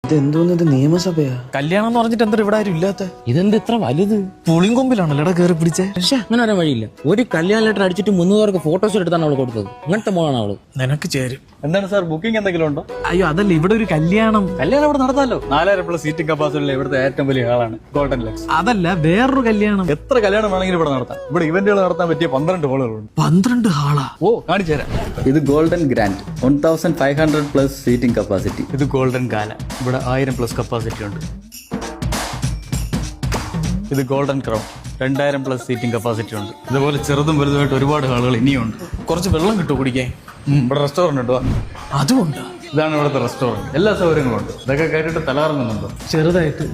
ഇതെന്തോന്നത് നിയമസഭയാ? കല്യാണം എന്ന് പറഞ്ഞിട്ട് എന്താ ഇവിടെ ആരും ഇല്ലാത്ത? ഇതെന്ത് ഇത്ര വലുത്? പുളിങ്കൊമ്പിലാണല്ലേടാ കയറി പിടിച്ചേ. അങ്ങനെ വരാൻ വഴിയില്ല. ഒരു കല്യാണ ലെറ്റർ അടിച്ചിട്ട് 300 പേർക്ക് ഫോട്ടോസ് എടുത്താണ് അവള് കൊടുത്തത്. അങ്ങനത്തെ മോളാണ് അവള്. നിനക്ക് ചേരും. എന്താണ് സാർ ബുക്കിംഗ് എന്തെങ്കിലും ഉണ്ടോ? അയ്യോ അതല്ല, ഇവിടെ ഒരു കല്യാണം ഇവിടെ നടത്താമല്ലോ. 4000+ സീറ്റിംഗ് കപ്പാസിറ്റി ഇവിടുത്തെ ഏറ്റവും വലിയ ഹാളാണ് ഗോൾഡൻ ലക്സ്. അതല്ല, വേറൊരു കല്യാണം. എത്ര കല്യാണം വേണമെങ്കിലും ഇവിടെ നടത്താം. ഇവിടെ ഇവന്റുകൾ നടത്താൻ പറ്റിയ 12 ഹാളുകളുണ്ട്. 12 ഹാളാ? ഓ കാണിച്ചു തരാം. ഇത് ഗോൾഡൻ ഗ്രാൻഡ് 1500+ സീറ്റിംഗ് കപ്പാസിറ്റി. ഇത് ഗോൾഡൻ ഗാല, ഇവിടെ 1000+ കപ്പാസിറ്റി ഉണ്ട്. ഇത് ഗോൾഡൻ ക്രൗൺ 2000+ സീറ്റിംഗ് കപ്പാസിറ്റി ഉണ്ട്. ഇതുപോലെ ചെറുതും വലുതുമായിട്ട് ഒരുപാട് ഹാളുകൾ ഇനിയുണ്ട്. കുറച്ച് വെള്ളം കിട്ടുമോ കുടിക്കാൻ? ഇവിടെ റെസ്റ്റോറന്റ് ഉണ്ടോ? അതുമുണ്ടോ? ഇതാണ് ഇവിടുത്തെ റെസ്റ്റോറന്റ്. എല്ലാ സൗകര്യങ്ങളും ഉണ്ട്. ഇതൊക്കെ കേട്ടിട്ട് തലകറങ്ങുന്നുണ്ടോ? ചെറുതായിട്ട്.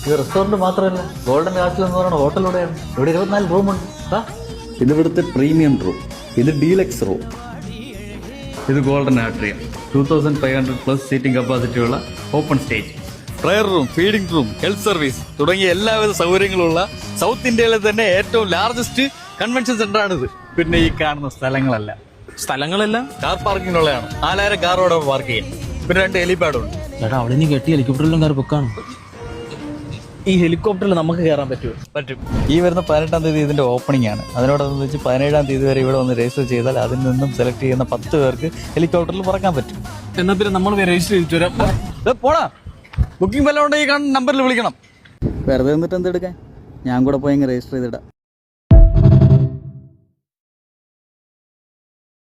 ഇത് റെസ്റ്റോറന്റ് മാത്രമല്ല, ഗോൾഡൻ കാസിൽ എന്ന് പറയുന്ന ഹോട്ടലിലൂടെയാണ്. ഇവിടെ 24 റൂമുണ്ട്. ഇത് ഇവിടുത്തെ പ്രീമിയം റൂം. ഇത് ഡീലക്സ് റൂം. ഇത് ഗോൾഡൻ ആട്രിയം 2500+ സീറ്റിംഗ് കപ്പാസിറ്റി ഉള്ള open stage, prayer room, feeding room, health service തുടങ്ങിയ എല്ലാവിധ സൗകര്യങ്ങളുള്ള സൗത്ത് ഇന്ത്യയിലെ തന്നെ ഏറ്റവും ലാർജസ്റ്റ് കൺവെൻഷൻ സെന്റർ ആണിത്. പിന്നെ ഈ കാണുന്ന സ്ഥലങ്ങളെല്ലാം കാർ പാർക്കിങ്ങിനുള്ളതാണ്. 4000 കാറോടെ പാർക്ക് ചെയ്യാം. പിന്നെ 2 ഹെലിപാഡും ഉണ്ട്. ചേട്ടാ അവിടെ നീ കെട്ടി ഹെലികോപ്റ്ററിലും കയറി പൊക്കാണ്. ഈ ഹെലികോപ്റ്ററിൽ നമുക്ക് കയറാൻ പറ്റുമോ? പറ്റും. ഈ വരുന്ന 18-ാം തീയതി ഇതിന്റെ ഓപ്പണിംഗ് ആണ്. അതിനോടനുബന്ധിച്ച് 17-ാം തീയതി വരെ ഇവിടെ ഒന്ന് രജിസ്റ്റർ ചെയ്താൽ അതിൽ നിന്നും സെലക്ട് ചെയ്യുന്ന 10 പേർക്ക് ഹെലികോപ്റ്ററിൽ പറക്കാൻ പറ്റും. എന്നാ പിന്നെ നമ്മൾ രജിസ്റ്റർ ചെയ്തിട്ട് വരാം. പോടാ, ബുക്കിംഗ് വല്ലതും ഉണ്ടെങ്കിൽ ഈ കാണുന്ന നമ്പറിൽ വിളിക്കണം. വെറുതെ നിന്നിട്ട് എന്തെടുക്കാൻ? ഞാൻ കൂടെ പോയി രജിസ്റ്റർ ചെയ്തിടാം.